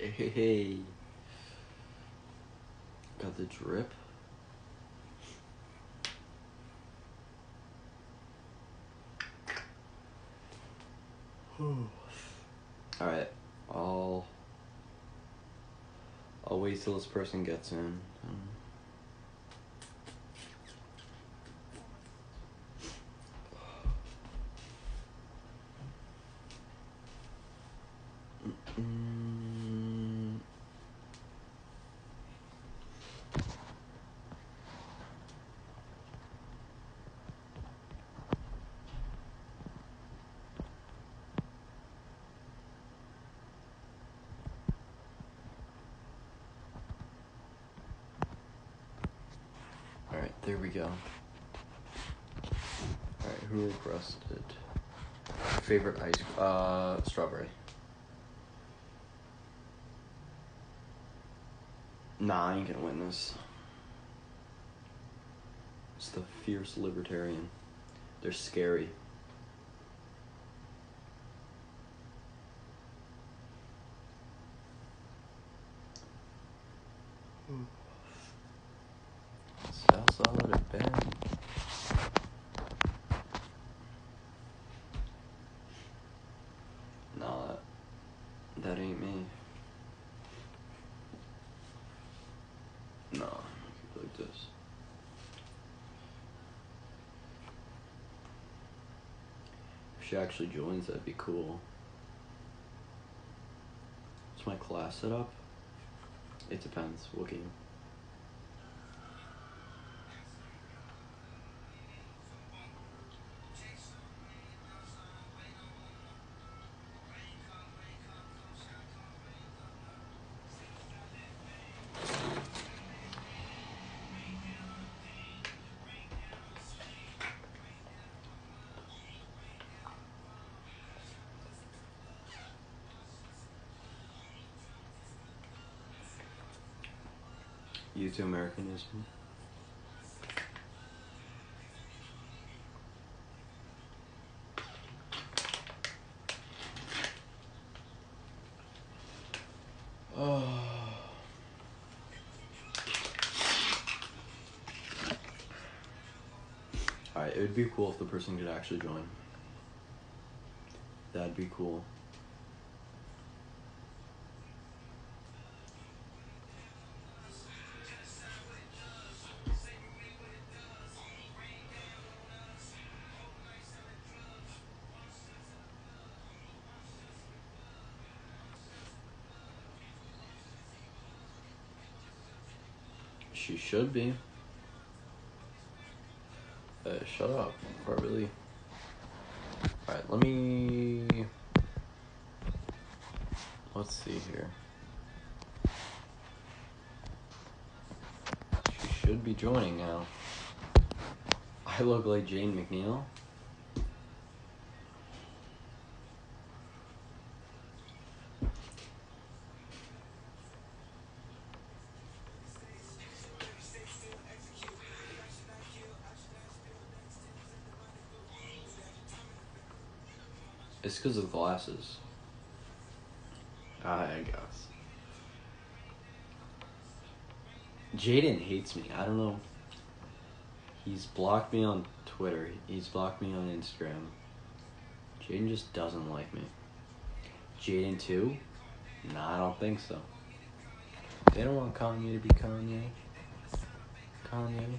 Hey. Got the drip. Alright, I'll wait till this person gets in. Alright, there we go. Alright, who requested? Favorite ice strawberry. Nah, I ain't gonna win this. It's the fierce libertarian. They're scary. So solid at bed. Nah, that ain't me. Nah, keep it like this. If she actually joins, that'd be cool. What's my class set up? It depends. What game? YouTube Americanism. Alright, it would be cool if the person could actually join. That'd be cool. She should be. Shut up. Probably. Alright, let's see here. She should be joining now. I look like Jane McNeil. It's because of the glasses. I guess. Jaden hates me. I don't know. He's blocked me on Twitter. He's blocked me on Instagram. Jaden just doesn't like me. Jaden too? Nah, I don't think so. They don't want Kanye to be Kanye. Kanye.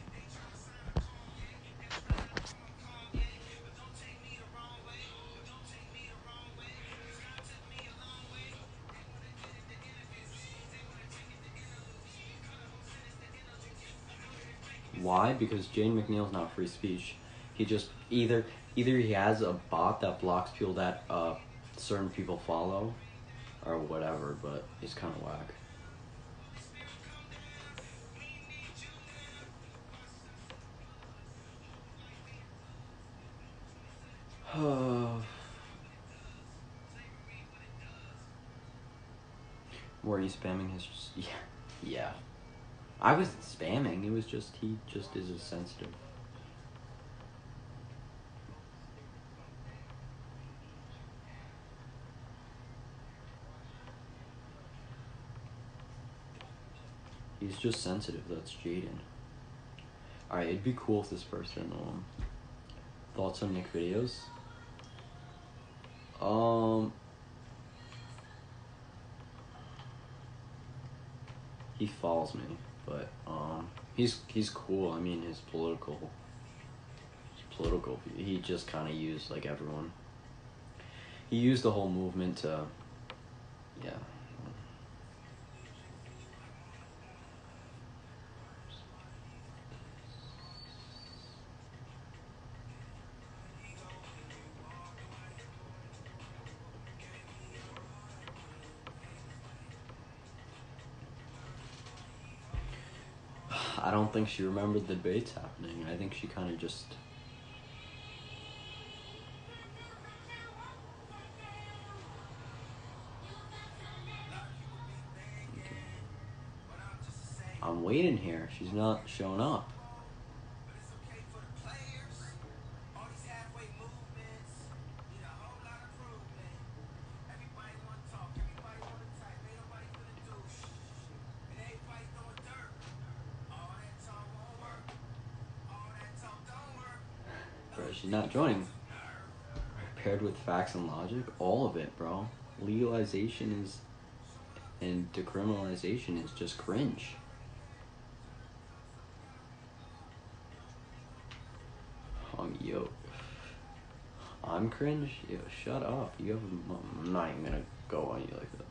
Why? Because Jane McNeil's not free speech. He just either he has a bot that blocks people that certain people follow, or whatever. But he's kind of whack. Were you spamming his? Yeah. I wasn't spamming. It was just he just is as sensitive. He's just sensitive. That's Jaden. Alright, it'd be cool if this person, thoughts on Nick videos? He follows me, but, he's cool. I mean, his political, he just kind of used, like, everyone. He used the whole movement to, yeah. I don't think she remembered the debates happening. I think she kind of just... I'm waiting here. She's not showing up. Bro, she's not joining. Paired with facts and logic, all of it, bro. Legalization is... and decriminalization is just cringe. Yo. I'm cringe? Yo, shut up. You have... I'm not even gonna go on you like that.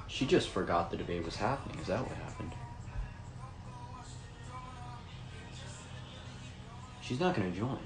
She just forgot the debate was happening. Is that what happened? She's not gonna join.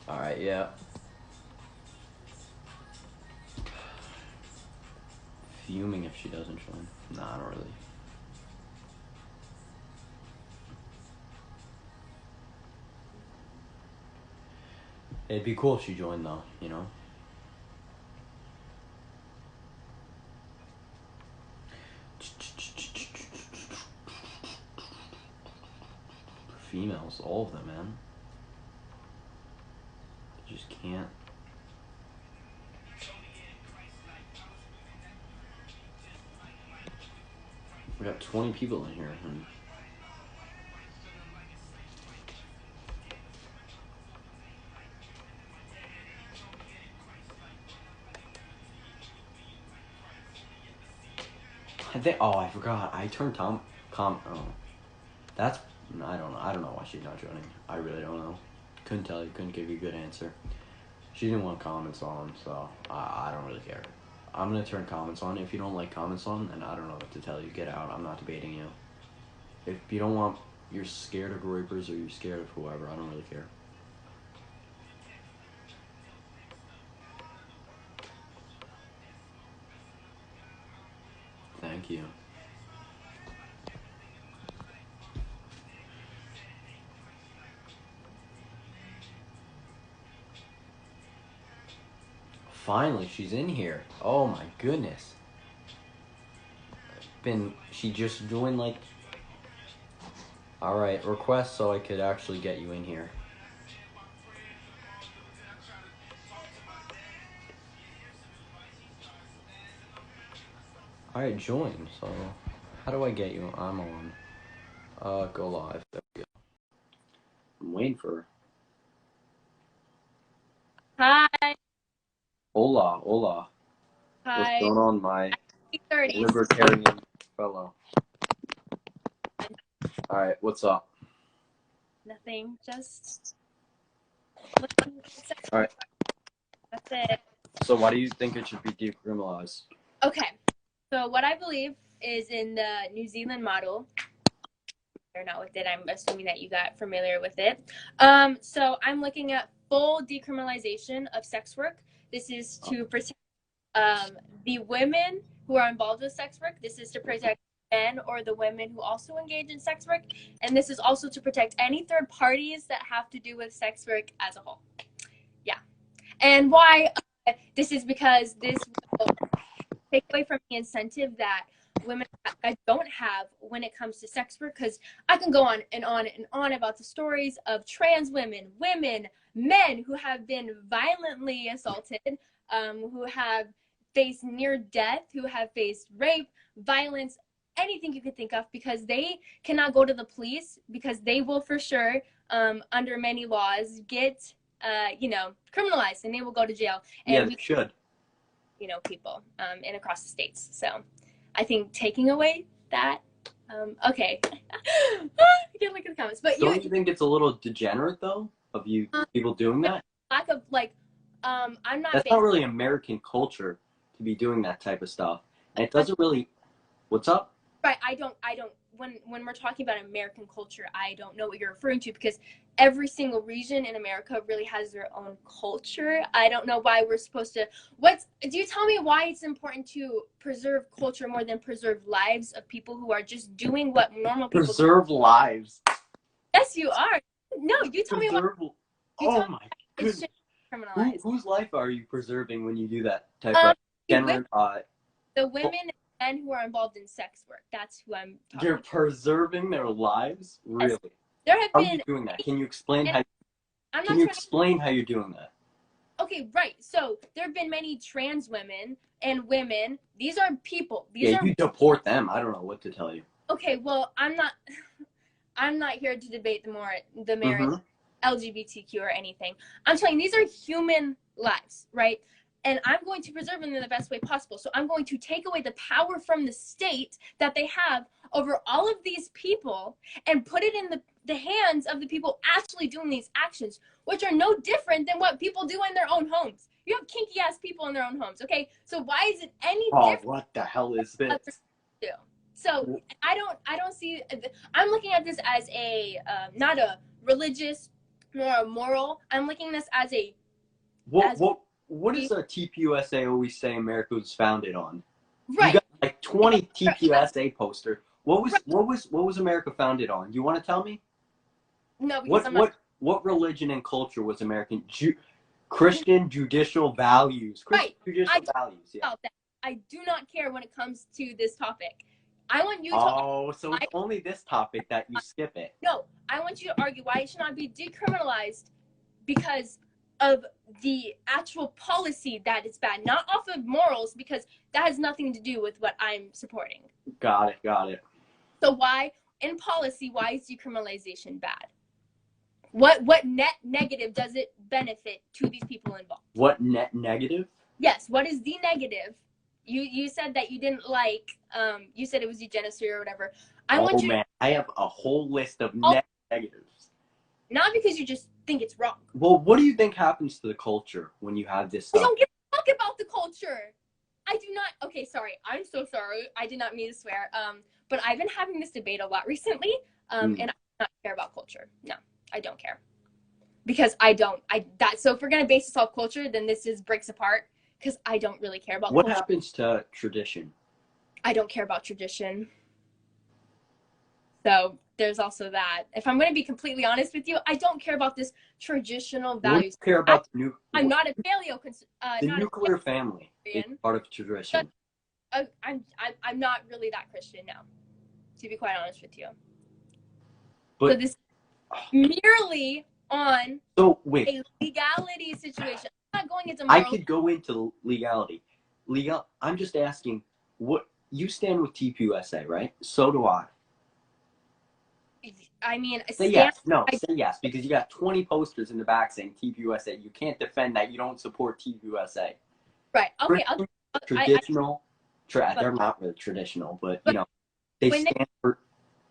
Alright, yeah. Fuming if she doesn't join. Nah, not really. It'd be cool if she joined though, you know? Females, all of them, man. You just can't. We got 20 people in here. I forgot. I turned that's, I don't know. I don't know why she's not joining. I really don't know. Couldn't tell you. Couldn't give you a good answer. She didn't want comments on, so I don't really care. I'm gonna turn comments on. If you don't like comments on, then I don't know what to tell you. Get out. I'm not debating you. If you don't want, you're scared of rapers or you're scared of whoever, I don't really care. Thank you. Finally, she's in here. Oh my goodness. She just joined like... Alright, request so I could actually get you in here. Alright, join. So, how do I get you? I'm on. Go live. There we go. I'm waiting for her. Hi. Hola, hola. Hi. What's going on, my 30. libertarian fellow? Alright, what's up? Nothing. Just... Alright. That's it. So why do you think it should be decriminalized? Okay. So what I believe is in the New Zealand model, or not with it. I'm assuming that you got familiar with it. So I'm looking at full decriminalization of sex work. This is to protect the women who are involved with sex work. This is to protect men or the women who also engage in sex work. And this is also to protect any third parties that have to do with sex work as a whole. Yeah. And why? This is because this will take away from the incentive that women don't have when it comes to sex work, because I can go on and on and on about the stories of trans women, men who have been violently assaulted, who have faced near death, who have faced rape, violence, anything you could think of, because they cannot go to the police because they will for sure, under many laws, get criminalized, and they will go to jail. And yeah, they should. People and across the states. So I think taking away that, okay. I can't look at the comments. But Don't you think it's a little degenerate, though, of you people doing that? Lack of, I'm not... That's not really American culture to be doing that type of stuff. And it doesn't really... What's up? Right, I don't, when we're talking about American culture, I don't know what you're referring to, because every single region in America really has their own culture. I don't know why we're supposed to, do you tell me why it's important to preserve culture more than preserve lives of people who are just doing what normal people Preserve lives. Yes, you are. No, you tell me what. Oh my goodness. Criminalized. Whose life are you preserving when you do that type of general? The women and men who are involved in sex work. That's who I'm talking You're about. preserving their lives? Really? Yes. There have How been... are you doing that? Can you explain how? Can you explain how you're doing that? Okay, right. So there have been many trans women and women. These are people. You deport them. I don't know what to tell you. Okay, well, I'm not here to debate the merit LGBTQ or anything. I'm telling you, these are human lives, right? And I'm going to preserve them in the best way possible. So I'm going to take away the power from the state that they have over all of these people and put it in the hands of the people actually doing these actions, which are no different than what people do in their own homes. You have kinky ass people in their own homes, okay? So why is it any different? What the hell is this? So I don't see. I'm looking at this as a not a religious nor a moral. I'm looking at this as a. What does TPUSA always say America was founded on? Right. You got like 20 TPUSA poster. What was America founded on? You want to tell me? No, because what religion and culture was American? Christian judicial values. Christian judicial values. Yeah. I do not care when it comes to this topic. I want you to... Oh, so it's only this topic that you skip it. No, I want you to argue why it should not be decriminalized because of the actual policy that it's bad, not off of morals, because that has nothing to do with what I'm supporting. Got it. So why, in policy, why is decriminalization bad? What net negative does it benefit to these people involved? What net negative? Yes, what is the negative? You said that you didn't like, you said it was eugenicity or whatever. I have a whole list of net negatives. Not because you just think it's wrong. Well, what do you think happens to the culture when you have this stuff? I don't give a fuck about the culture. I do not. Okay, sorry. I'm so sorry. I did not mean to swear. But I've been having this debate a lot recently. And I do not care about culture. No, I don't care. Because so if we're gonna base this off culture, then this breaks apart. Because I don't really care about culture. What happens to tradition? I don't care about tradition. So there's also that. If I'm going to be completely honest with you, I don't care about this traditional values. What do you care about I'm not a paleo. The nuclear family is part of tradition. I'm not really that Christian now, to be quite honest with you. But so this merely on a legality situation. I'm not going into moral. I could go into legality. I'm just asking, what you stand with TPUSA, right? So do I. I mean, say yes. No, say yes, because you got 20 posters in the back saying TPUSA. You can't defend that. You don't support TPUSA. Right. Okay. Traditional. They're not really traditional, but you know, they stand for.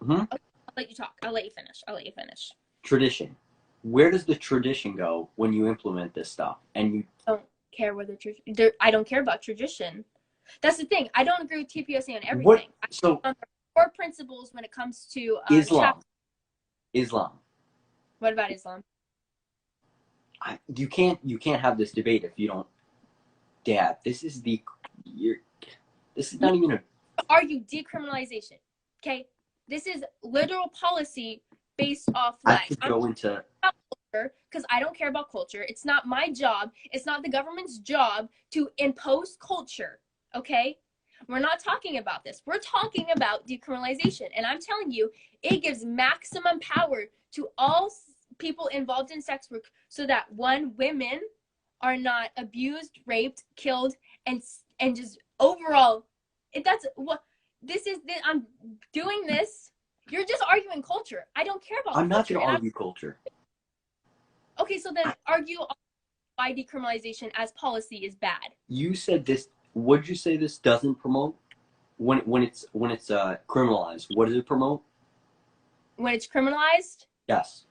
Okay, I'll let you talk. I'll let you finish. Tradition. Where does the tradition go when you implement this stuff? And you don't care whether I don't care about tradition. That's the thing. I don't agree with TPUSA on everything. So on the core principles when it comes to Islam. Islam. What about Islam? You can't have this debate if you don't. Dad, this is not even a. Argue decriminalization. Okay, this is literal policy based off I life. could go into because I don't care about culture. It's not my job. It's not the government's job to impose culture. Okay, we're not talking about this. We're talking about decriminalization, and I'm telling you, it gives maximum power to all people involved in sex work, so that women are not abused, raped, killed, and just overall. That's what this is. I'm doing this. You're just arguing culture. I don't care about. I'm not going to argue culture. Okay, so then argue why decriminalization as policy is bad. You said this. Would you say this doesn't promote when it's criminalized? What does it promote? When it's criminalized? Yes.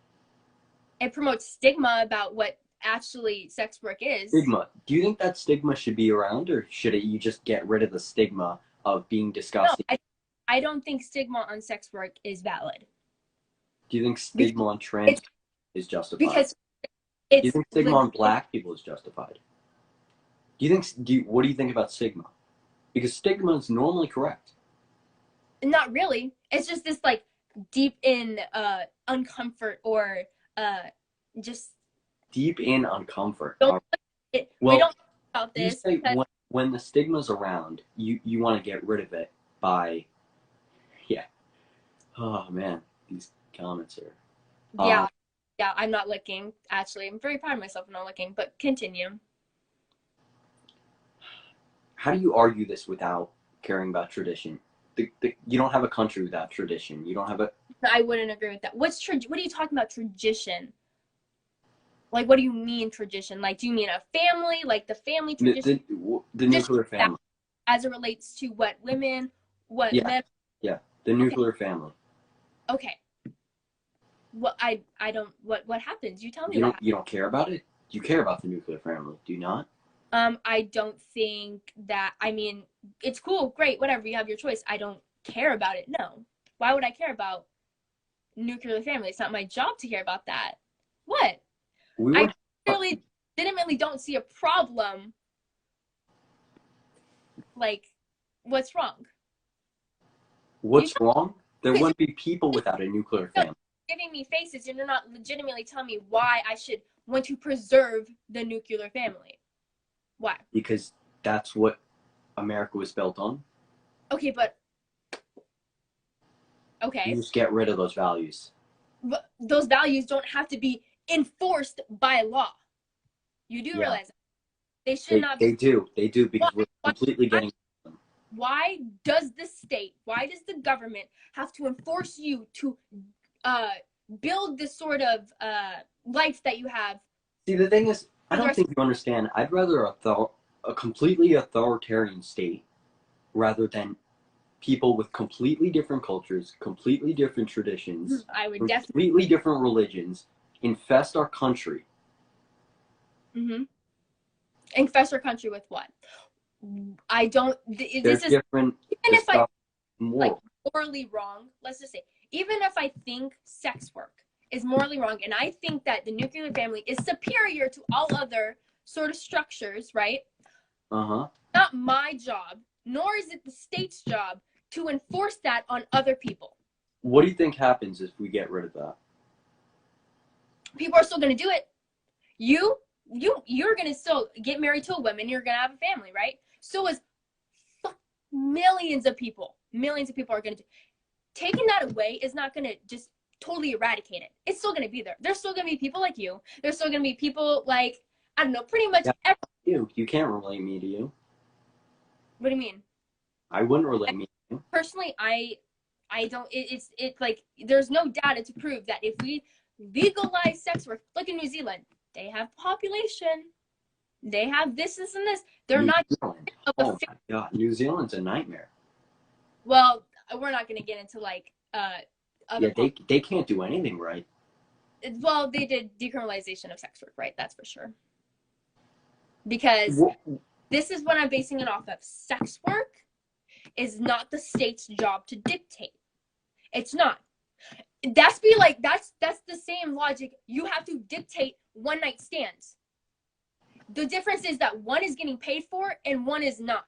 It promotes stigma about what actually sex work is. Stigma. Do you think that stigma should be around, or should you just get rid of the stigma of being disgusting? No, I don't think stigma on sex work is valid. Do you think stigma on trans is justified? Because do you think stigma on black people is justified? What do you think about stigma? Because stigma is normally correct. Not really. It's just this like deep in uncomfort or just deep in uncomfort. We don't talk about this. You say when the stigma's around, you want to get rid of it by, yeah. Oh man, these comments are. Yeah, I'm not looking. Actually, I'm very proud of myself for not looking. But continue. How do you argue this without caring about tradition? You don't have a country without tradition. You don't have a. I wouldn't agree with that. What are you talking about? Tradition? Like, what do you mean tradition? Like, do you mean a family? Like the family tradition? The nuclear family. As it relates to what women, what men. Yeah, the nuclear family. Okay. Well, I don't. What happens? You tell me. You don't care about it? You care about the nuclear family, do you not? I don't think that. I mean, it's cool, great, whatever. You have your choice. I don't care about it. No. Why would I care about nuclear family? It's not my job to care about that. What? I really legitimately don't see a problem. Like, what's wrong? What's wrong? There wouldn't be people without a nuclear family. You're giving me faces, and you're not legitimately telling me why I should want to preserve the nuclear family. Why? Because that's what America was built on. Okay, but you just get rid of those values. But those values don't have to be enforced by law. You do realize that. They should not be. They do because we're completely getting them. Why does the state, why does the government have to enforce you to build this sort of life that you have? See, the thing is, I don't think you understand. I'd rather a completely authoritarian state rather than people with completely different cultures, completely different traditions, completely different religions infest our country. Mm-hmm. Infest our country with what? I don't. There's different. Even if I like morally wrong, let's just say, even if I think sex work is morally wrong, and I think that the nuclear family is superior to all other sort of structures, right? Not my job, nor is it the state's job to enforce that on other people. What do you think happens if we get rid of that? People are still going to do it. You're going to still get married to a woman. You're going to have a family, right? So is millions of people. Millions of people are going to do. Taking that away is not going to just totally eradicate it. It's still going to be there. There's still going to be people like you. There's still going to be people like, I don't know, pretty much everyone. You can't relate me to you. What do you mean? I wouldn't relate me to you. Personally, I don't. It's like there's no data to prove that if we legalize sex work, look in New Zealand, they have population, they have this and this. They're New not. Zealand. Oh my God, New Zealand's a nightmare. Well, we're not going to get into like they can't do anything right. Well, they did decriminalization of sex work, right? That's for sure. Because this is what I'm basing it off of. Sex work is not the state's job to dictate. It's not. that's the same logic. You have to dictate one night stands. The difference is that one is getting paid for and one is not.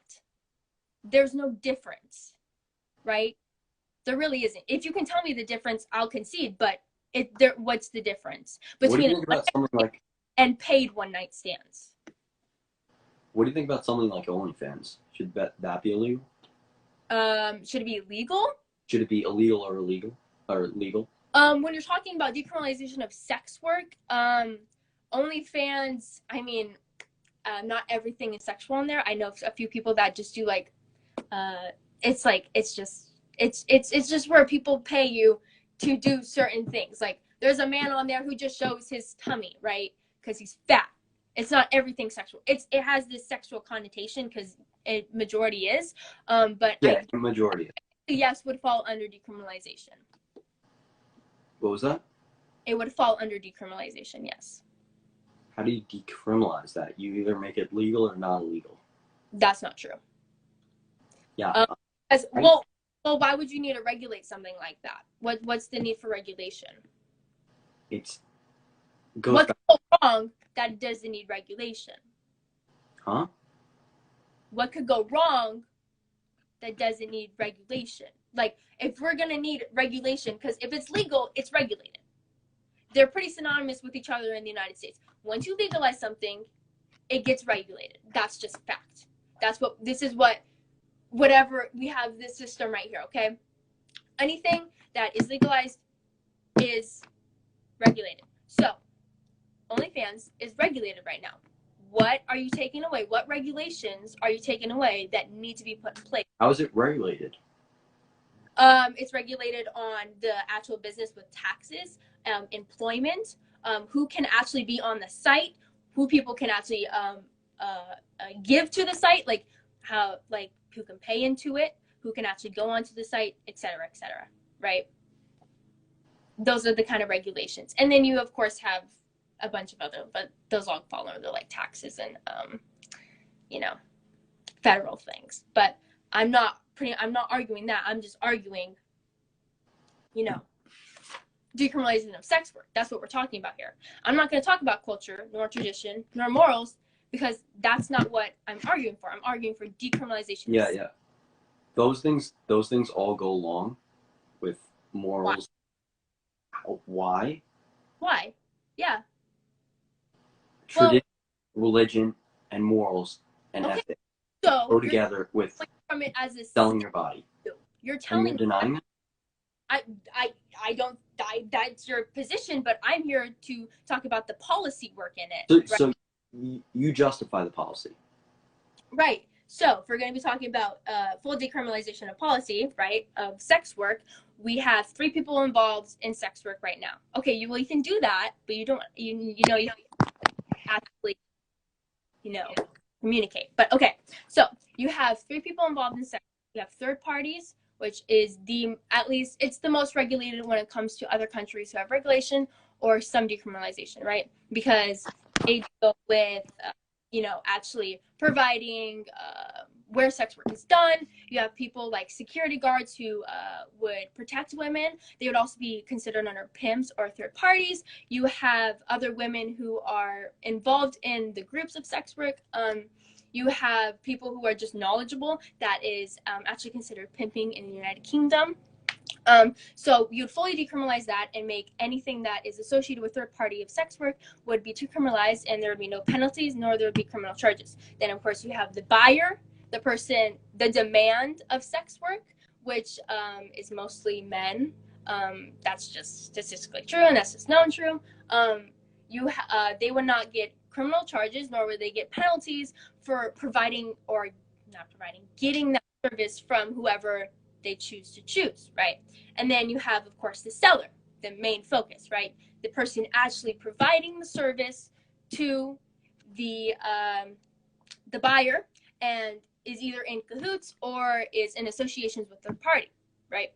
There's no difference, right? There really isn't. If you can tell me the difference, I'll concede, but what's the difference What do you between think about something like and paid one night stands? What do you think about something like OnlyFans? Should that be illegal? Should it be legal? Should it be illegal or illegal or legal? When you're talking about decriminalization of sex work, OnlyFans, I mean, not everything is sexual in there. I know a few people that just do like, it's just where people pay you to do certain things. Like there's a man on there who just shows his tummy, right? Because he's fat. It's not everything sexual. It has this sexual connotation because it majority is. But yeah, majority. Yes, would fall under decriminalization. What was that? It would fall under decriminalization, yes. How do you decriminalize that? You either make it legal or not illegal. That's not true. Yeah. Well, why would you need to regulate something like that? What's the need for regulation? What's wrong that doesn't need regulation? Huh? What could go wrong that doesn't need regulation? Like, if we're going to need regulation, because if it's legal, it's regulated. They're pretty synonymous with each other in the United States. Once you legalize something, it gets regulated. That's just fact. Whatever, we have this system right here, okay? Anything that is legalized is regulated. So, OnlyFans is regulated right now. What are you taking away? What regulations are you taking away that need to be put in place? How is it regulated? It's regulated on the actual business with taxes, employment, who can actually be on the site, who people can actually give to the site, like who can pay into it, who can actually go onto the site, et cetera, right? Those are the kind of regulations. And then you, of course, have a bunch of other, but those all fall under like taxes and, federal things. But I'm not arguing that. I'm just arguing, decriminalization of sex work. That's what we're talking about here. I'm not going to talk about culture, nor tradition, nor morals, because that's not what I'm arguing for. I'm arguing for decriminalization. Yeah. Those things all go along with morals. Why? Why? Yeah. Tradition, religion, and morals and ethics go together with from it as selling your body. You're telling me denying it? I don't. That's your position, but I'm here to talk about the policy work in it. So you justify the policy, right? So if we're going to be talking about full decriminalization of policy, right, of sex work, we have 3 people involved in sex work right now. Okay, you can do that, but you don't. You don't actually communicate. But okay, so you have 3 people involved in sex. You have third parties, which is it's the most regulated when it comes to other countries who have regulation or some decriminalization, right? Because they go with, actually providing where sex work is done. You have people like security guards who would protect women. They would also be considered under pimps or third parties. You have other women who are involved in the groups of sex work. You have people who are just knowledgeable. That is actually considered pimping in the United Kingdom. So you'd fully decriminalize that and make anything that is associated with third party of sex work would be decriminalized, and there would be no penalties, nor there would be criminal charges. Then, of course, you have the buyer, the demand of sex work, which is mostly men. That's just statistically true, and that's just known true. They would not get criminal charges, nor would they get penalties for getting that service from whoever they choose, right? And then you have, of course, the seller, the main focus, right? The person actually providing the service to the buyer and is either in cahoots or is in associations with third party, right?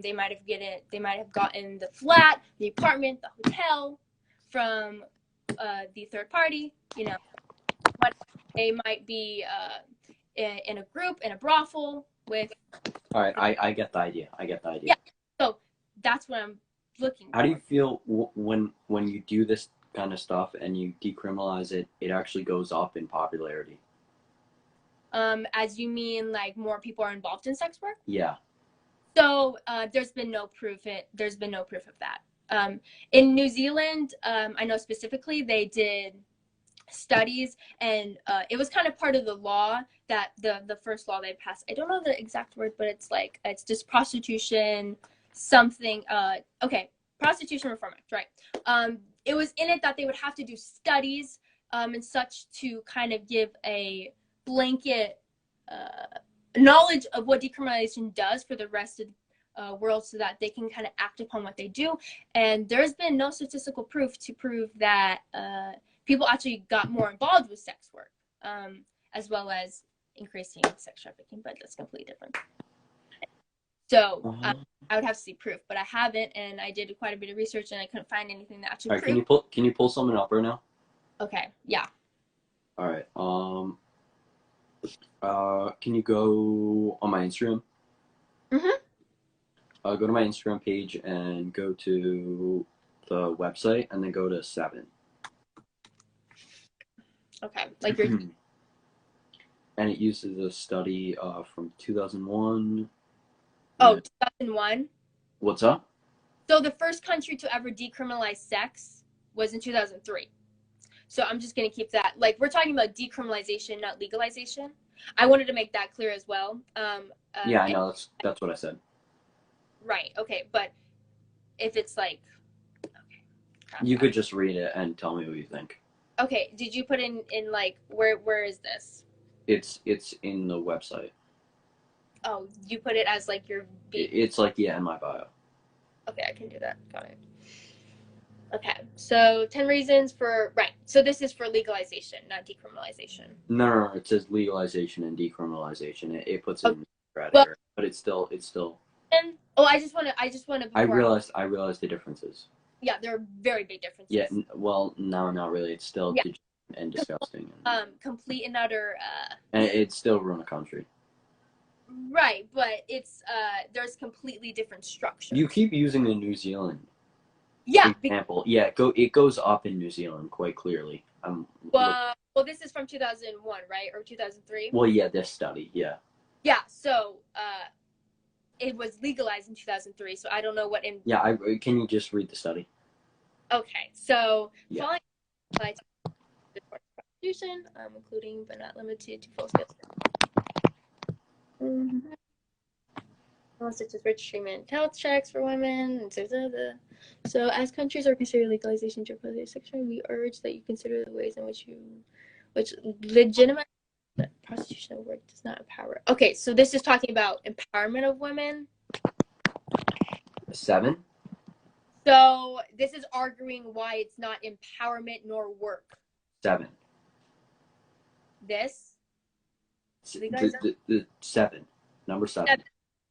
They might have gotten the flat, the apartment, the hotel from the third party, but they might be in a group, in a brothel with. All right, I get the idea. Yeah, so that's what I'm looking How do you for. feel when you do this kind of stuff and you decriminalize it? It actually goes up in popularity. As you mean, like more people are involved in sex work? Yeah. So there's been no proof. There's been no proof of that. In New Zealand, I know specifically they did studies, and it was kind of part of the law that the first law they passed. I don't know the exact word, but it's like it's just prostitution something. Okay, Prostitution Reform Act, right? It was in it that they would have to do studies and such to kind of give a blanket knowledge of what decriminalization does for the rest of the world, so that they can kind of act upon what they do. And there's been no statistical proof to prove that people actually got more involved with sex work, as well as increasing sex trafficking, but that's completely different. So I would have to see proof, but I haven't, and I did quite a bit of research, and I couldn't find anything that actually proved. Can you pull something up right now? Okay, yeah. All right. Can you go on my Instagram? Go to my Instagram page and go to the website, and then go to 7. Okay, like you're. And it uses a study from 2001. Oh, 2001. What's up? So the first country to ever decriminalize sex was in 2003. So I'm just gonna keep that. Like, we're talking about decriminalization, not legalization. I wanted to make that clear as well. Yeah, I know. That's what I said. Right. Okay, but if it's like, okay, you could just read it and tell me what you think. Okay. Did you put in like where is this? It's in the website. Oh, you put it as like your. It's like, yeah, in my bio. Okay, I can do that. Got it. Okay, so 10 reasons for, right. So this is for legalization, not decriminalization. No. It says legalization and decriminalization. It puts it in well, but it's still. And I just want to. I realized the differences. Yeah, there are very big differences. Yeah, well, no, not really. It's still and disgusting. Complete and utter. And it's still ruin a country. Right, but it's there's completely different structure. You keep using the New Zealand. Yeah. Example. Yeah, it goes up in New Zealand quite clearly. Well, this is from 2001, right, or 2003? Well, yeah, this study, yeah. Yeah, so it was legalized in 2003, so I don't know what in. Yeah, can you just read the study? Okay, so yeah. Following prostitution, including but not limited to full scale. Such as rich treatment, health checks for women, So, as countries are considering legalization to prohibit section, we urge that you consider the ways in which legitimize prostitution of work does not empower. Okay, so this is talking about empowerment of women. 7. So this is arguing why it's not empowerment nor work. 7. This. The 7. Number 7.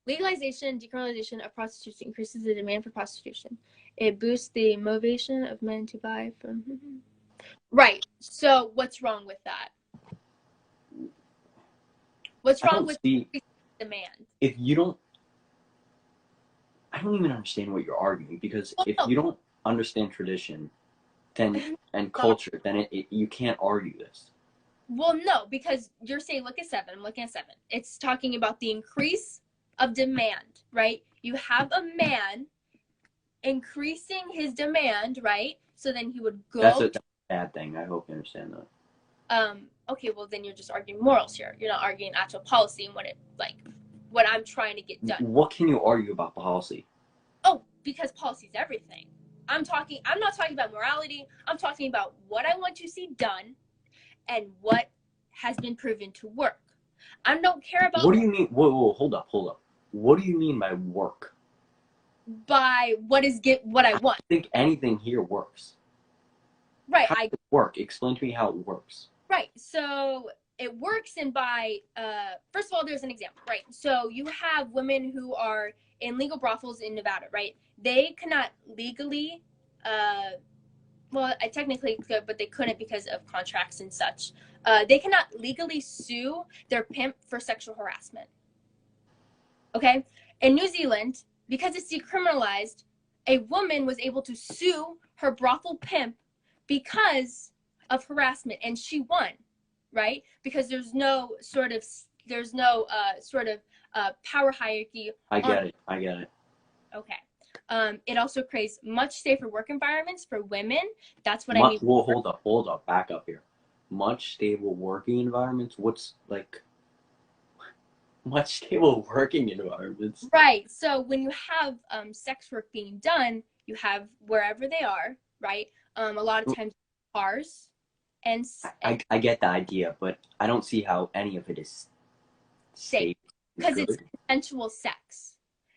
Legalization, decriminalization of prostitution increases the demand for prostitution. It boosts the motivation of men to buy from. Right. So what's wrong with that? What's wrong with demand? If you don't, I don't even understand what you're arguing, because if you don't understand tradition, then and culture, then you can't argue this. Well, no, because you're saying look at 7. I'm looking at 7. It's talking about the increase of demand, right? You have a man increasing his demand, right? So then he would go. That's a bad thing. I hope you understand that. Okay, well then you're just arguing morals here. You're not arguing actual policy and what I'm trying to get done. What can you argue about policy? Oh, because policy is everything. I'm not talking about morality. I'm talking about what I want to see done and what has been proven to work. I don't care about. What do you mean? Whoa, hold up. What do you mean by work? By what I want. I think anything here works. Right. How does it work? Explain to me how it works. Right. So it works by first of all, there's an example, right? So you have women who are in legal brothels in Nevada, right? They cannot legally, well, I technically could, but they couldn't because of contracts and such. They cannot legally sue their pimp for sexual harassment. Okay? In New Zealand, because it's decriminalized, a woman was able to sue her brothel pimp because of harassment, and she won, right? Because there's no sort of power hierarchy. I get it. Okay. It also creates much safer work environments for women. That's what I mean. Well, hold up, back up here. Much stable working environments. What's like much stable working environments? Right. So when you have sex work being done, you have wherever they are, right? A lot of times cars and I get the idea, but I don't see how any of it is safe. Because it's consensual sex.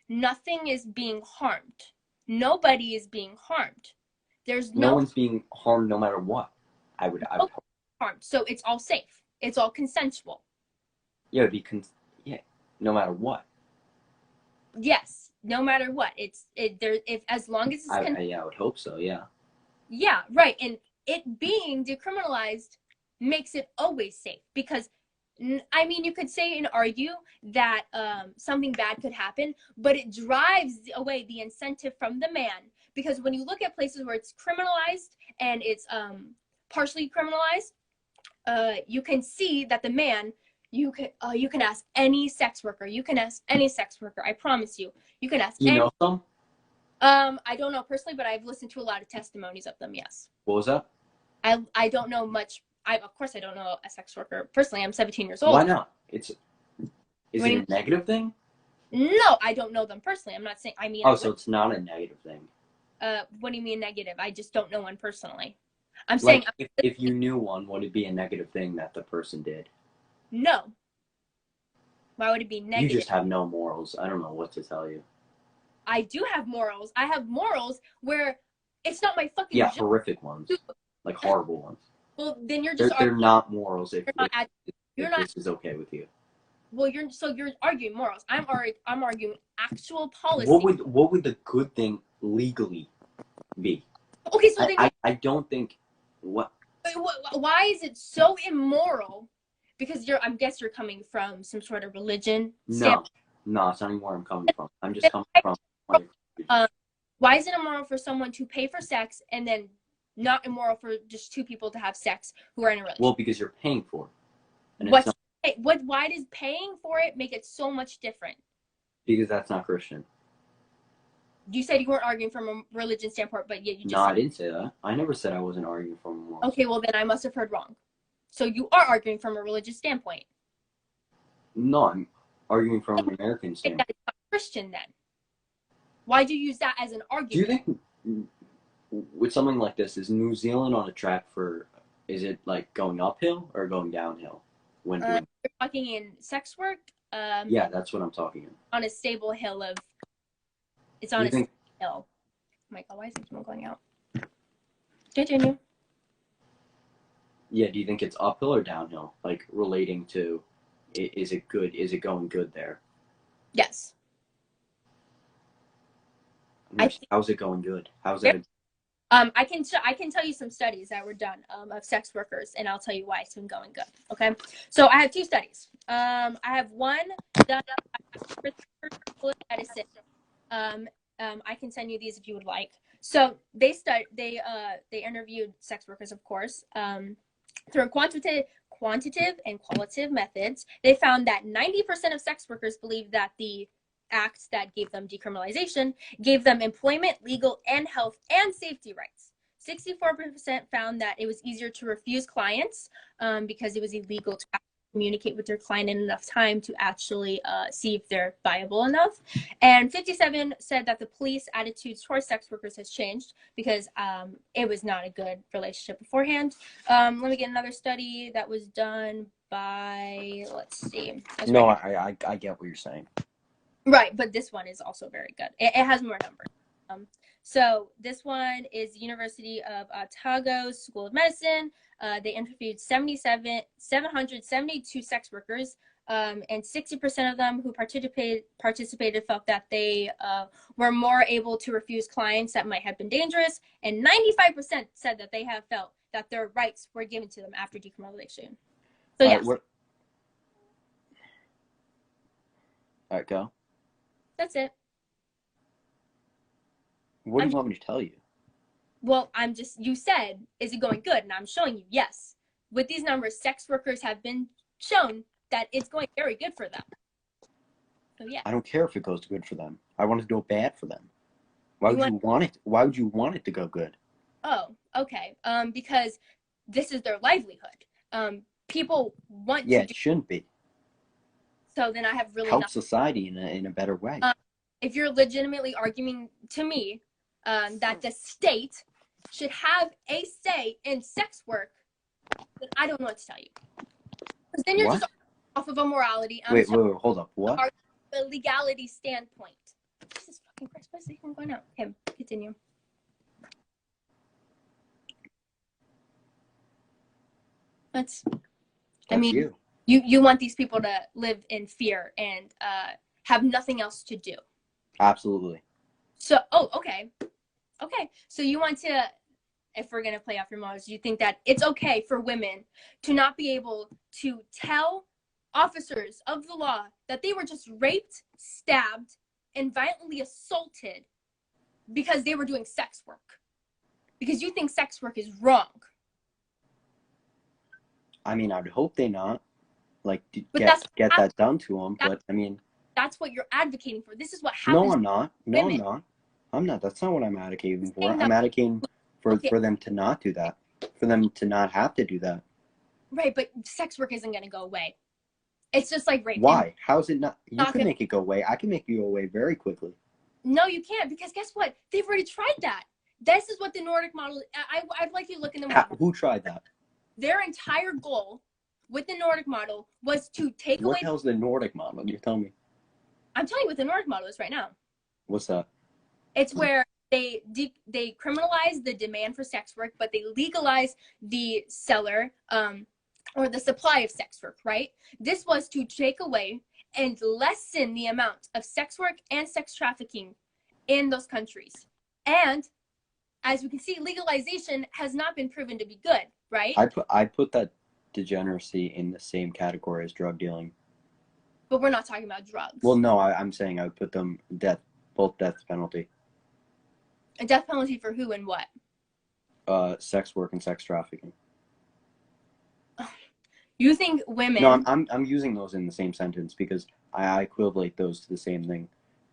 Nothing is being harmed. Nobody is being harmed. There's no one's being harmed no matter what. I would harmed. So it's all safe. It's all consensual. Yeah, it'd be no matter what. Yes, no matter what. If as long as it's I would hope so, yeah. Yeah, right. And it being decriminalized makes it always safe, because I mean, you could say and argue that something bad could happen, but it drives away the incentive from the man. Because when you look at places where it's criminalized and it's partially criminalized, you can see that the man, you can ask any sex worker. You can ask any sex worker. I promise you. You can ask. You know some? I don't know personally, but I've listened to a lot of testimonies of them. Yes. What was that? I don't know much. Of course I don't know a sex worker personally. I'm 17 years old. Why not? Is it a negative thing? No, I don't know them personally. I'm not saying. I mean. Oh, so it's not a negative thing. What do you mean negative? I just don't know one personally. I'm saying. If you knew one, would it be a negative thing that the person did? No. Why would it be negative? You just have no morals. I don't know what to tell you. I do have morals. I have morals where it's not my fucking job. Horrific ones. Like horrible ones. Well, then you're just they're not morals if you're not, this is okay with you. Well, you're arguing morals. I'm arguing actual policy. What would the good thing legally be? Okay, so I don't think what. Why is it so immoral? Because I guess you're coming from some sort of religion. No, it's not even where I'm coming from. I'm just coming from. Why is it immoral for someone to pay for sex and then not immoral for just two people to have sex who are in a relationship? Well, because you're paying for it. Why does paying for it make it so much different? Because that's not Christian. You said you weren't arguing from a religion standpoint, but yet you just. No, I didn't say that. I never said I wasn't arguing from a moral. Okay, well then I must have heard wrong. So you are arguing from a religious standpoint. No, I'm arguing from an American standpoint. That is not Christian then. Why do you use that as an argument? Do you think with something like this, is New Zealand on a track for, is it like going uphill or going downhill? When you're talking in sex work? Yeah, that's what I'm talking in. On a stable hill of, it's on a stable hill. Oh my God, why is this one going out? Continue. Yeah, do you think it's uphill or downhill? Like relating to, is it good? Is it going good there? Yes. How's it going good? How's it? I can tell you some studies that were done of sex workers, and I'll tell you why it's been going good. Okay, so I have two studies. I have one done by medicine. I can send you these if you would like. So they interviewed sex workers, of course, through quantitative and qualitative methods. They found that 90% of sex workers believe that the act that gave them decriminalization gave them employment, legal, and health and safety rights. 64% found that it was easier to refuse clients because it was illegal to communicate with their client in enough time to actually see if they're viable enough. And 57 said that the police attitudes towards sex workers has changed because it was not a good relationship beforehand. Let me get another study that was done by, let's see. No, I get what you're saying. Right, but this one is also very good. It has more numbers. So this one is University of Otago School of Medicine. They interviewed 772 sex workers, and 60% of them who participated felt that they were more able to refuse clients that might have been dangerous, and 95% said that they have felt that their rights were given to them after decriminalization. So yes. All right, go. That's it. What do you want me to tell you? Well, you said, is it going good? And I'm showing you, yes. With these numbers, sex workers have been shown that it's going very good for them. So, yeah. I don't care if it goes good for them. I want it to go bad for them. Why would you want it? Why would you want it to go good? Oh, okay. Because this is their livelihood. People want to. Yeah, it shouldn't be. So then I have really help society in a better way. If you're legitimately arguing to me that the state should have a say in sex work, then I don't know what to tell you. Because then you're just off of a morality. Wait, hold up. What? A legality standpoint. Jesus fucking Christ, why is he going out? Okay, continue. I mean, you want these people to live in fear and have nothing else to do. Absolutely. So, okay. So you want to, if we're going to play off your morals, you think that it's okay for women to not be able to tell officers of the law that they were just raped, stabbed, and violently assaulted because they were doing sex work? Because you think sex work is wrong. I mean, I would hope they not get that done to them. But I mean, that's what you're advocating for. This is what happens. No, I'm not. No, I'm not. I'm not. That's not what I'm advocating for. I'm advocating for them to not do that. For them to not have to do that. Right, but sex work isn't going to go away. It's just like rape. Why? How is it not? You can make it go away. I can make you go away very quickly. No, you can't, because guess what? They've already tried that. This is what the Nordic model. I'd like you to look in the model. Who tried that? Their entire goal with the Nordic model was to take away. What the hell's the Nordic model? You tell me. I'm telling you what the Nordic model is right now. What's that? It's where they criminalize the demand for sex work, but they legalize the seller or the supply of sex work, right? This was to take away and lessen the amount of sex work and sex trafficking in those countries. And as we can see, legalization has not been proven to be good, right? I put that degeneracy in the same category as drug dealing. But we're not talking about drugs. Well, no, I'm saying I would put them both death penalty. A death penalty for who and what? Sex work and sex trafficking. You think women? No, I'm using those in the same sentence because I equivalate those to the same thing.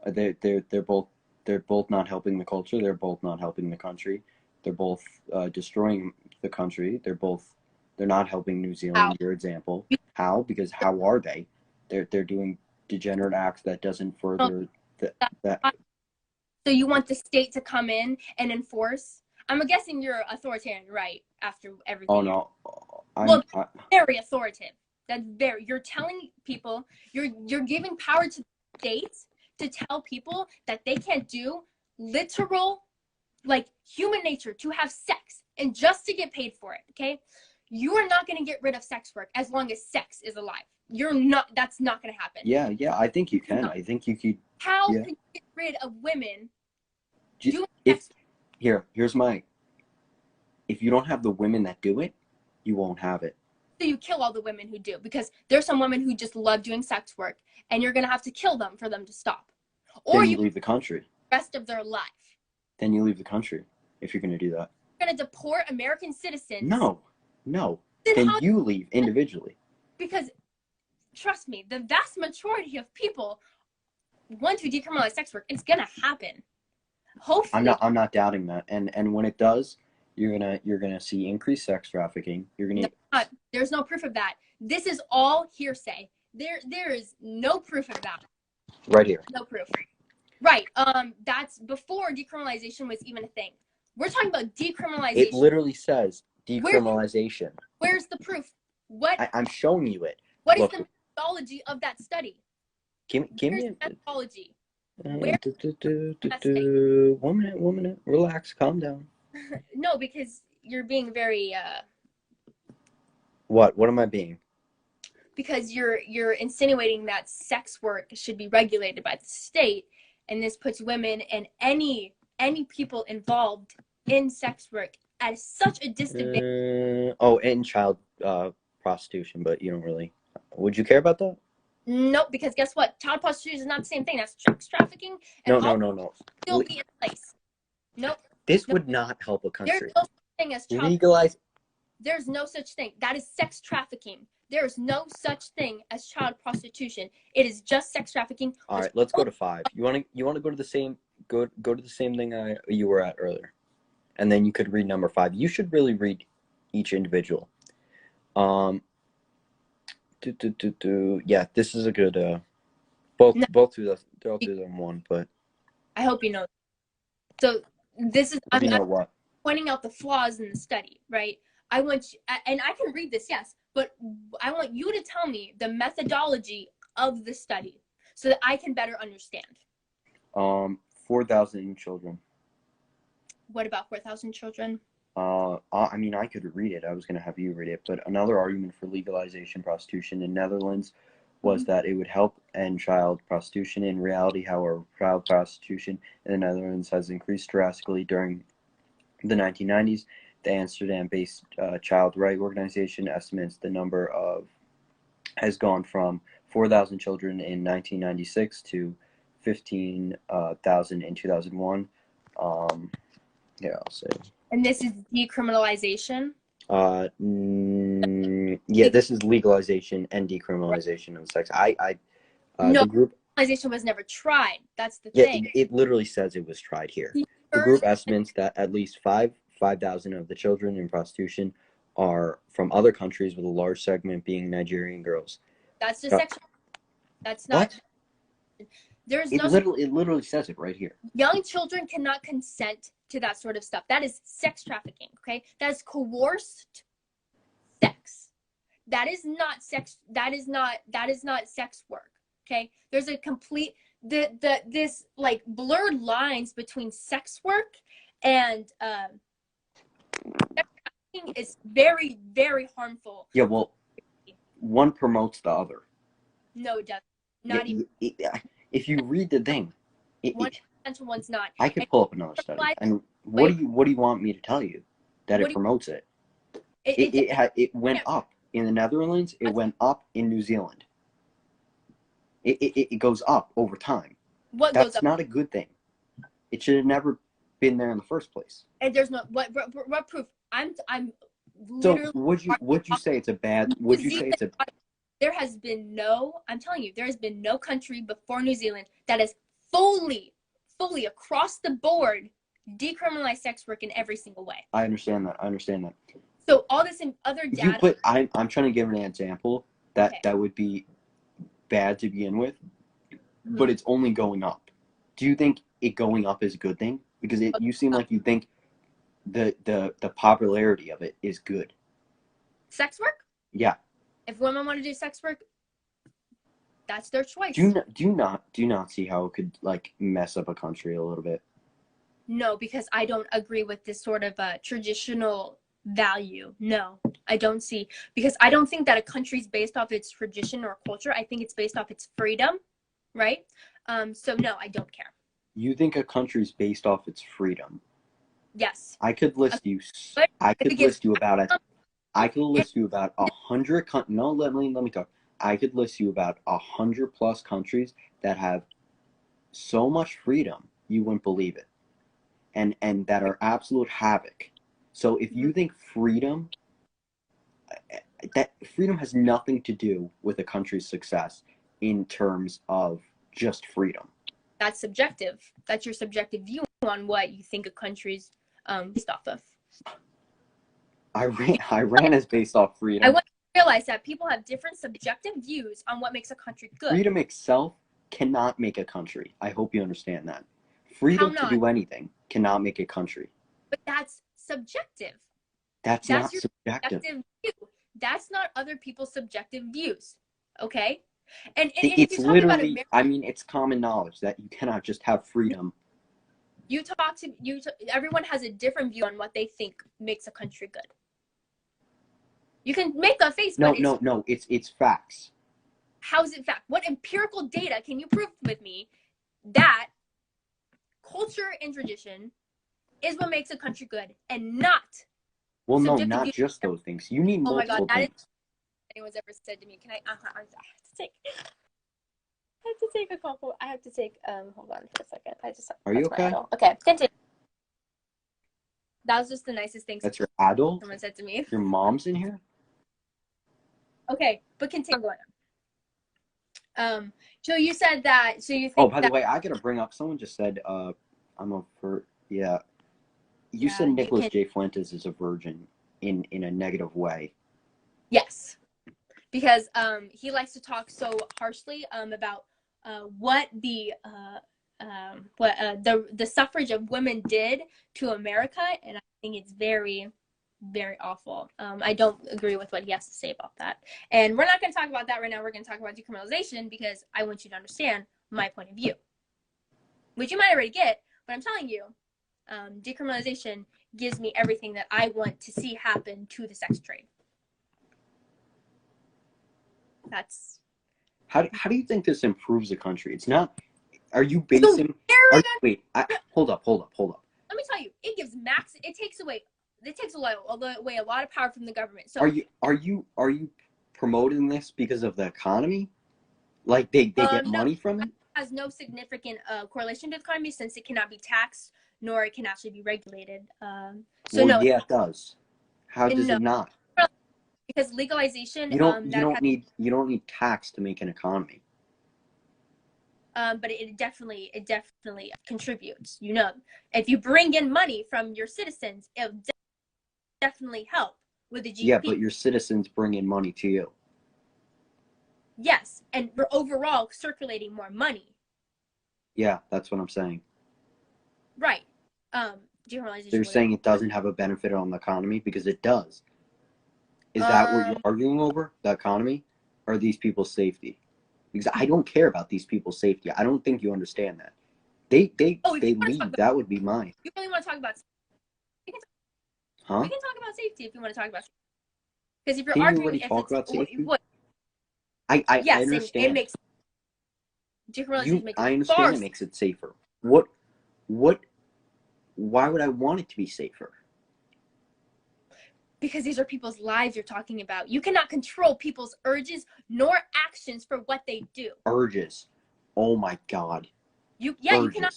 They're both not helping the culture. They're both not helping the country. They're both destroying the country. They're not helping New Zealand. How? Your example. How? Because how are they? They're doing degenerate acts that doesn't further that. So you want the state to come in and enforce? I'm guessing you're authoritarian, right? After everything. Oh no, very authoritative. You're telling people, you're giving power to the states to tell people that they can't do literal, like human nature, to have sex and just to get paid for it. Okay, you are not going to get rid of sex work as long as sex is alive. You're not. That's not going to happen. Yeah, I think you can. No. I think you could. How can you get rid of women? Here's my. If you don't have the women that do it, you won't have it. So you kill all the women who do, because there's some women who just love doing sex work, and you're going to have to kill them for them to stop. Or then you leave the country. The rest of their life. Then you leave the country if you're going to do that. You're going to deport American citizens. No. Then you leave individually. Because, trust me, the vast majority of people want to decriminalize sex work. It's going to happen. Hopefully. I'm not doubting that. And when it does, you're gonna see increased sex trafficking. There's no proof of that. This is all hearsay. There is no proof of that. Right here. No proof. Right. That's before decriminalization was even a thing. We're talking about decriminalization. It literally says decriminalization. Where's the proof? What? I'm showing you it. What is the methodology of that study? Give me a methodology. 1 minute. Relax. Calm down. No, because you're being very. What am I being? Because you're insinuating that sex work should be regulated by the state, and this puts women and any people involved in sex work at such a disadvantage. And child prostitution, but you don't really. Would you care about that? Nope, because guess what? Child prostitution is not the same thing. That's sex trafficking. And no. Still be in place. Nope. This Nope. would not help a There's country. no such thing as child. Legalize. There's no such thing. That is sex trafficking. There is no such thing as child prostitution. It is just sex trafficking. All right, let's go to 5. You want to go to the same go to the same thing you were at earlier, and then you could read number 5. You should really read each individual. Yeah, this is a good. Both do them one, but I hope you know. So this is I'm what? pointing out the flaws in the study, right? I want you, and I can read this, yes, but I want you to tell me the methodology of the study so that I can better understand. 4,000 children. What about 4,000 children? I mean, I could read it. I was going to have you read it, but another argument for legalization prostitution in Netherlands was that it would help end child prostitution. In reality, however, child prostitution in the Netherlands has increased drastically during the 1990s. The Amsterdam-based child rights organization estimates the number has gone from 4,000 children in 1996 to 15,000 in 2001. Yeah, I'll say. And this is decriminalization? Yeah, this is legalization and decriminalization of sex. No, the group legalization was never tried. That's the Yeah, thing. it literally says it was tried here. The group estimates that at least 5,000 of the children in prostitution are from other countries, with a large segment being Nigerian girls. That's just sexual. That's not. What? It literally says it right here. Young children cannot consent to that sort of stuff. That is sex trafficking, okay? That is coerced sex. That is not sex. That is not sex work, okay? There's a complete this like blurred lines between sex work and sex trafficking is very, very harmful. Yeah, well, one promotes the other. No, it doesn't. Not even. If you read the thing, one's not. I could pull up another study. And what do you want me to tell you? That it promotes it? It went up in the Netherlands. It went up in New Zealand. It goes up over time. That's not a good thing. It should have never been there in the first place. And there's no what proof? I'm literally. So would you say it's a bad? Would you say it's a? There has been I'm telling you, there has been no country before New Zealand that has fully across the board decriminalized sex work in every single way. I understand that. So all this in other data. I'm trying to give an example that would be bad to begin with, but it's only going up. Do you think it going up is a good thing? Because you seem like you think the popularity of it is good. Sex work? Yeah. If women want to do sex work, that's their choice. Do you not see how it could like mess up a country a little bit? No, because I don't agree with this sort of traditional value. No, I don't see, because I don't think that a country's based off its tradition or culture. I think it's based off its freedom, right? So no, I don't care. You think a country's based off its freedom? Yes. I could list you. I could list you about 100. No, let me talk. I could list you about 100+ countries that have so much freedom you wouldn't believe it, and that are absolute havoc. So if you think freedom, that freedom has nothing to do with a country's success in terms of just freedom. That's subjective. That's your subjective view on what you think a country's based off of. Iran is based off freedom. I want you to realize that people have different subjective views on what makes a country good. Freedom itself cannot make a country. I hope you understand that. Freedom to do anything cannot make a country. But that's subjective. That's not subjective. View. That's not other people's subjective views. Okay? And it's literally, it's common knowledge that you cannot just have freedom. Everyone has a different view on what they think makes a country good. You can make a face, No, it's facts. How is it fact? What empirical data can you prove with me that culture and tradition is what makes a country good and not? Well, no, not just those things. You need multiple things. Anyone's ever said to me, "Can I have to take a couple. I have to take. Hold on for a second. Are you okay? Okay, continue. That was just the nicest thing That's your adult? someone said to me. Your mom's in here? Okay, but continue going on. So you said that, so you think Oh, by the way, I gotta bring up, someone just said, you said Nicholas J. Fuentes is a virgin in a negative way. Yes, because he likes to talk so harshly about what the suffrage of women did to America, and I think it's very, very awful. I don't agree with what he has to say about that, and we're not going to talk about that right now. We're going to talk about decriminalization because I want you to understand my point of view, which you might already get, but I'm telling you, decriminalization gives me everything that I want to see happen to the sex trade. That's how do you think this improves the country? It's not. Are you basing? Hold up. Let me tell you, it gives max. It takes away a lot of power from the government. So are you promoting this because of the economy? Like they get money from it? Has no significant correlation to the economy since it cannot be taxed nor it can actually be regulated. Yeah, it does. How does it not? Because legalization, you don't need tax to make an economy. But it definitely contributes. You know, if you bring in money from your citizens, it'll definitely help with the GDP. Yeah, but your citizens bring in money to you. Yes, and we're overall circulating more money. Yeah, that's what I'm saying. Right. Decriminalization. So you're saying it doesn't have a benefit on the economy? Because it does. Is that what you're arguing over? The economy? Or these people's safety? Because I don't care about these people's safety. I don't think you understand that. They leave. That would be mine. You really want to talk about safety? Huh? We can talk about safety if you want to talk about safety. Because if you're Can arguing, you already talk about safety? I understand. It makes decriminalization makes it I understand it makes it safer. Why would I want it to be safer? Because these are people's lives you're talking about. You cannot control people's urges nor actions for what they do. Urges. Oh my God. You cannot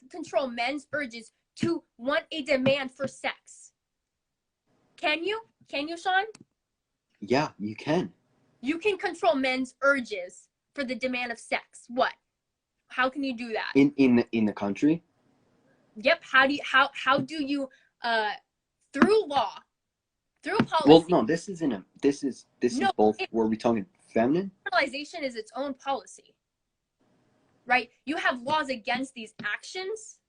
control men's urges to want a demand for sex. Can you? Can you, Sean? Yeah, you can. You can control men's urges for the demand of sex. What? How can you do that? In the country? Yep. How do you through law, through policy? Well, no, this is both. Were we talking feminine? Legalization is its own policy, right? You have laws against these actions,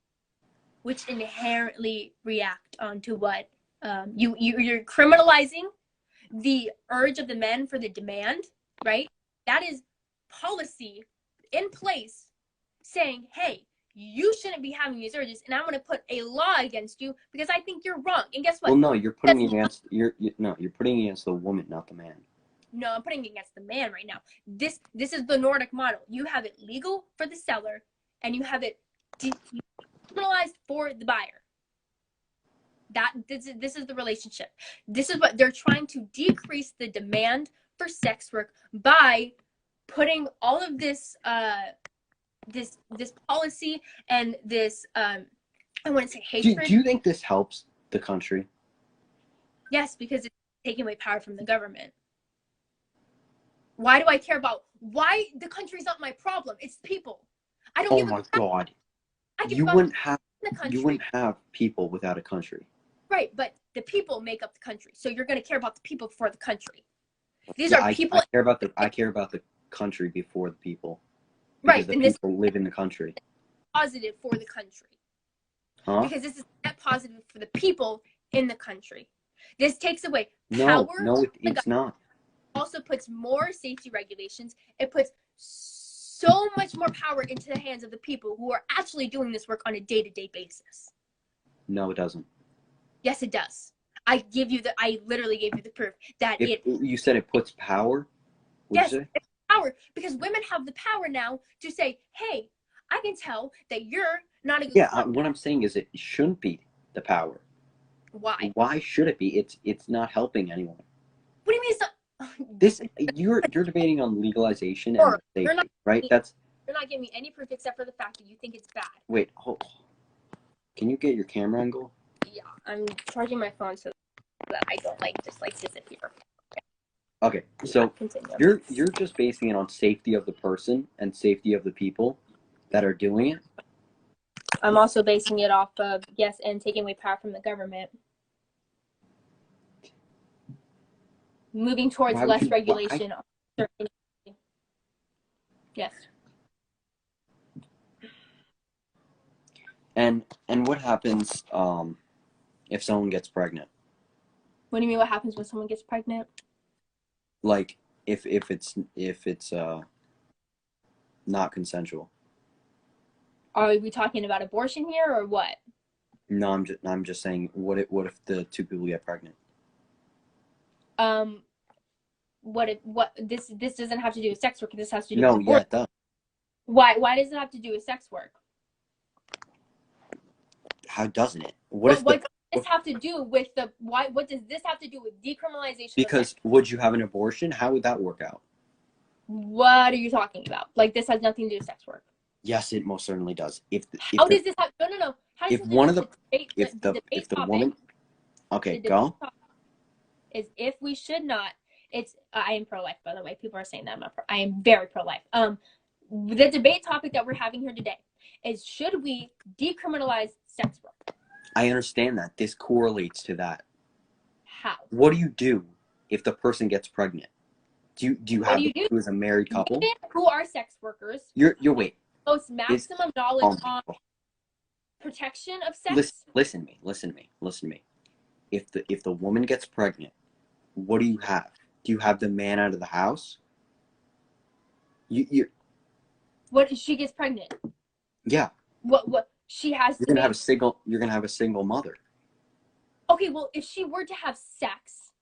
which inherently react onto what you're criminalizing the urge of the men for the demand, right? That is policy in place saying, hey, you shouldn't be having these urges, and I'm going to put a law against you because I think you're wrong. And guess what? Well, no, you're putting it against you're putting it against the woman, not the man. No, I'm putting it against the man right now. This is the Nordic model. You have it legal for the seller, and you have it decriminalized for the buyer. This is the relationship. This is what they're trying to decrease the demand for sex work by putting all of this this policy and this I wouldn't say hatred. Do you think this helps the country? Yes, because it's taking away power from the government. Why do I care about why the country's not my problem? It's people. I don't. Oh my God! You wouldn't have people without a country. Right, but the people make up the country, so you're going to care about the people before the country. These are people. I care about the country before the people. Right, the people live in the country. Positive for the country. Huh? Because this is net positive for the people in the country. This takes away power. No, it's not. Also puts more safety regulations. It puts so much more power into the hands of the people who are actually doing this work on a day-to-day basis. No, it doesn't. Yes, it does. I literally gave you the proof that You said it puts power? Yes, it's power. Because women have the power now to say, hey, I can tell that you're not a good partner. What I'm saying is it shouldn't be the power. Why? Why should it be? It's not helping anyone. What do you mean it's not? You're debating on legalization and safety, right? You're not giving me any proof except for the fact that you think it's bad. Wait, hold. Can you get your camera angle? Yeah. I'm charging my phone so that I don't just disappear. Okay, so Continue. you're just basing it on safety of the person and safety of the people that are doing it. I'm also basing it off of and taking away power from the government, moving towards less regulation. Yes. And what happens if someone gets pregnant? What do you mean? What happens when someone gets pregnant? Like if it's not consensual. Are we talking about abortion here or what? No, I'm just saying what if the two people get pregnant? This doesn't have to do with sex work. This has to do with abortion. Yeah, it does. Why does it have to do with sex work? How doesn't it? What does this have to do with what does this have to do with decriminalization? Because would you have an abortion? How would that work out? What are you talking about? This has nothing to do with sex work. Yes, it most certainly does. How does this have no? How does if one of the if the woman go is if we should not. I am pro-life, by the way. People are saying that I am very pro-life. The debate topic that we're having here today is, should we decriminalize sex work? I understand that. This correlates to that. How? What do you do if the person gets pregnant? Do you have them do as a married couple? Women who are sex workers. You're wait. Most maximum knowledge on protection of sex. Listen to me. If the woman gets pregnant, what do you have? Do you have the man out of the house? What if she gets pregnant? Yeah. What she has? You're gonna have a single mother. Okay, well, if she were to have sex,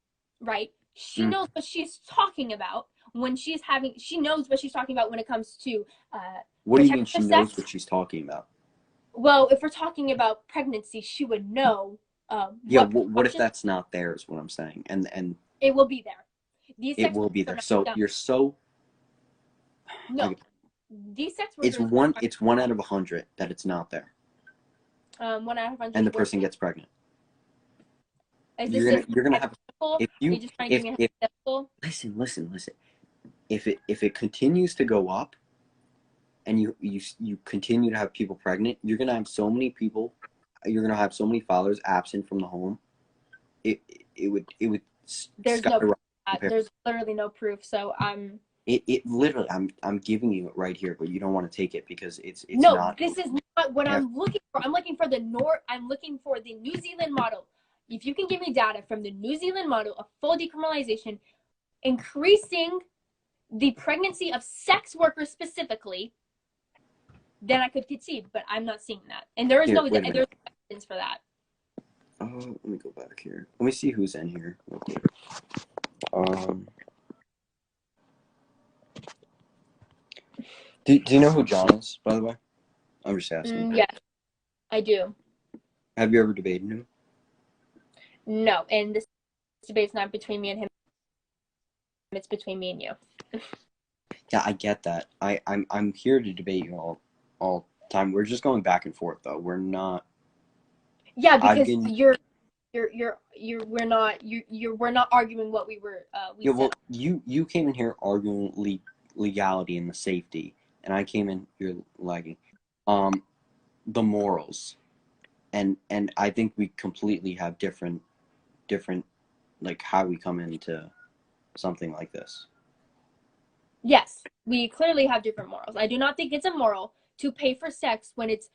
right? She knows what she's talking about when she's having. She knows what she's talking about when it comes to. What do you mean she knows what she's talking about? Well, if we're talking about pregnancy, she would know. What if that's not there? Is what I'm saying, and it will be there. It will be there. So you're so. No. These sex workers. It's 1 out of 100 that it's not there. 1 out of 100. And the person gets pregnant. You're gonna have listen. If it continues to go up, and you continue to have people pregnant, you're gonna have so many people. You're gonna have so many fathers absent from the home. It would. There's there's literally no proof. So It literally, I'm giving you it right here, but you don't want to take it because it's no, not. This is not what I'm looking for. I'm looking for the New Zealand model. If you can give me data from the New Zealand model of full decriminalization, increasing the pregnancy of sex workers specifically, then I could concede. But I'm not seeing that, and there's no evidence for that. Let me go back here. Let me see who's in here real quick. Do you know who John is, by the way? I'm just asking. Yes, I do. Have you ever debated him? No, and this debate's not between me and him. It's between me and you. Yeah, I get that. I'm here to debate you all the time. We're just going back and forth, though. We're not. Yeah, because we're not arguing what we were. Well, you came in here arguing legality and the safety. And I came in here lagging, the morals, and I think we completely have different, like how we come into something like this. Yes, we clearly have different morals. I do not think it's immoral to pay for sex when it's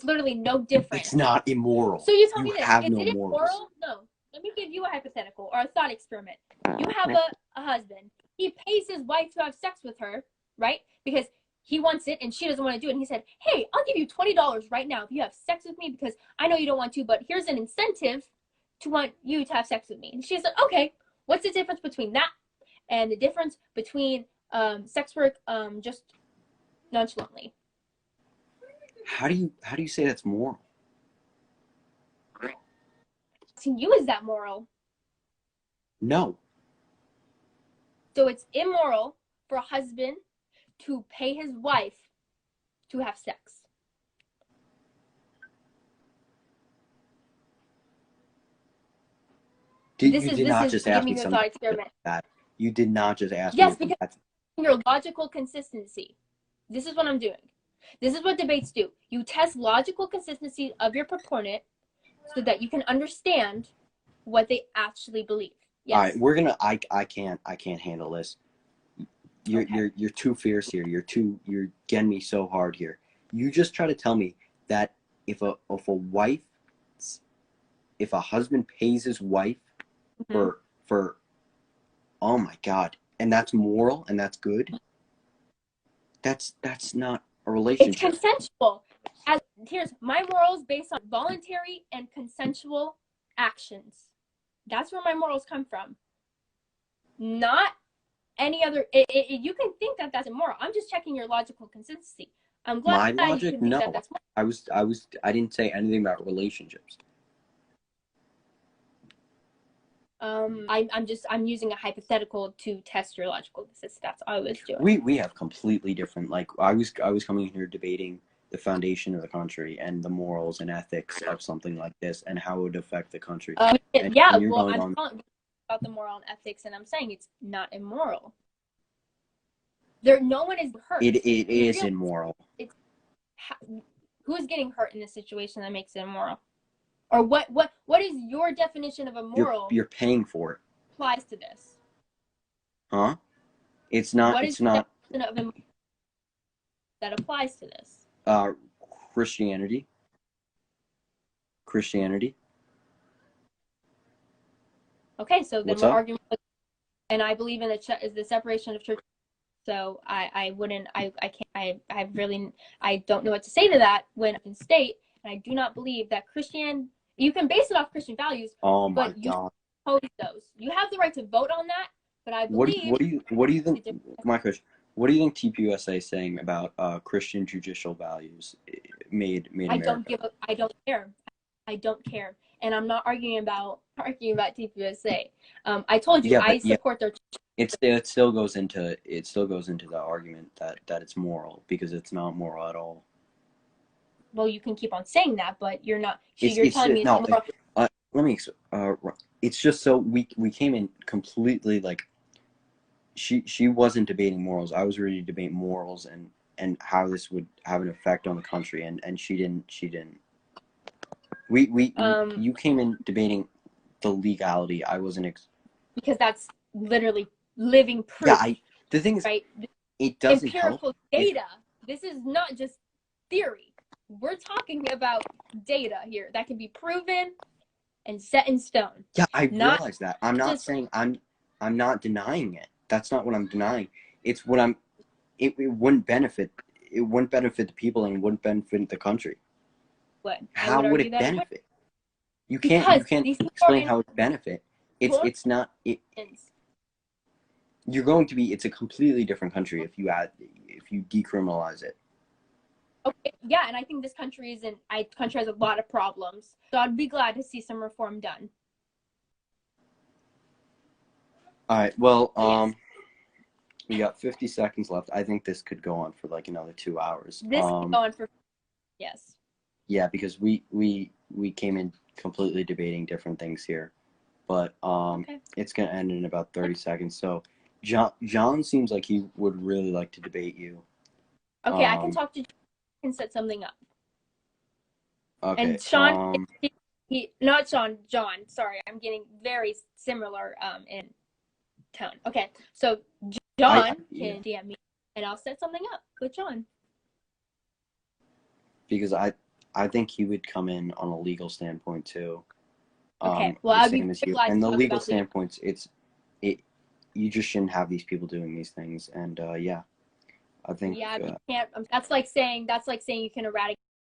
literally no different. It's not immoral. So you tell me this: is it immoral? No. Let me give you a hypothetical or a thought experiment. You have a husband. He pays his wife to have sex with her, right? Because he wants it and she doesn't want to do it. And he said, hey, I'll give you $20 right now if you have sex with me because I know you don't want to, but here's an incentive to want you to have sex with me. And she said, okay, what's the difference between that and the difference between sex work just nonchalantly? How do you say that's moral? To you, is that moral? No. So it's immoral for a husband to pay his wife to have sex. This You is did this not is just I'm ask giving me you a something thought like experiment. that. You did not just ask Yes, me. because your logical consistency. This is what I'm doing. This is what debates do. You test logical consistency of your proponent so that you can understand what they actually believe. Yes. All right, we're gonna. I can't handle this. Okay. You're too fierce here. You're getting me so hard here. You just try to tell me that if a wife, if a husband pays his wife for oh my God, and that's moral and that's good. That's not a It's relationship. consensual. Here's my morals based on voluntary and consensual actions. That's where my morals come from. Not any other. You can think that that's immoral. I'm just checking your logical consistency. I'm glad My you logic, can think no. that that's moral. I didn't say anything about relationships. I'm using a hypothetical to test your logical consistency. That's all I was doing. We have completely different. Like I was coming here debating the foundation of the country and the morals and ethics of something like this and how it would affect the country. Yeah, and you're well, going I'm on talking about the moral and ethics, and I'm saying it's not immoral. No one is hurt. it is immoral. Who is getting hurt in this situation that makes it immoral? Or what is your definition of immoral? You're paying for it. Applies to this. Huh? It's not. What It's is not. the definition of immoral that applies to this? Christianity. Christianity. Okay, so then What's we're up? arguing. And I believe in the separation of church. So I don't know what to say to that when I can state, and I do not believe that you can base it off Christian values, Oh my but you God. oppose those. You have the right to vote on that, but I believe. What do you think? My question. What do you think TPUSA is saying about Christian judicial values made America? I don't care. I don't care, and I'm not arguing about TPUSA. I told you I support their. It still goes into the argument that it's moral because it's not moral at all. Well, you can keep on saying that, but you're not. You're telling me it's moral. Let me. It's just so we came in completely like. She wasn't debating morals. I was ready to debate morals and how this would have an effect on the country, and she didn't. You came in debating the legality. I wasn't. Because that's literally living proof. Yeah, the thing is, right? It doesn't empirical help data. This is not just theory. We're talking about data here that can be proven and set in stone. Yeah, I realize that. I'm not saying I'm not denying it. That's not what I'm denying. It's what I'm. It wouldn't benefit. It wouldn't benefit the people and it wouldn't benefit the country. What? How would it benefit? You can't explain how it benefit. It's not. You're going to be. It's a completely different country if you decriminalize it. Okay, yeah, and I think this country has a lot of problems. So I'd be glad to see some reform done. All right. Well, we got 50 seconds left. I think this could go on for like another 2 hours. This could go on for yes. Yeah, because we came in completely debating different things here, but it's gonna end in about 30 seconds. So, John seems like he would really like to debate you. Okay, I can talk to. Can set something up. Okay. And Sean, not Sean, John. Sorry, I'm getting very similar in tone. Okay, so John can DM me, and I'll set something up with John. Because I think he would come in on a legal standpoint too. Okay, well, I'd be glad and to the talk legal about standpoints, you just shouldn't have these people doing these things, and yeah. I think you can't. That's like saying you can eradicate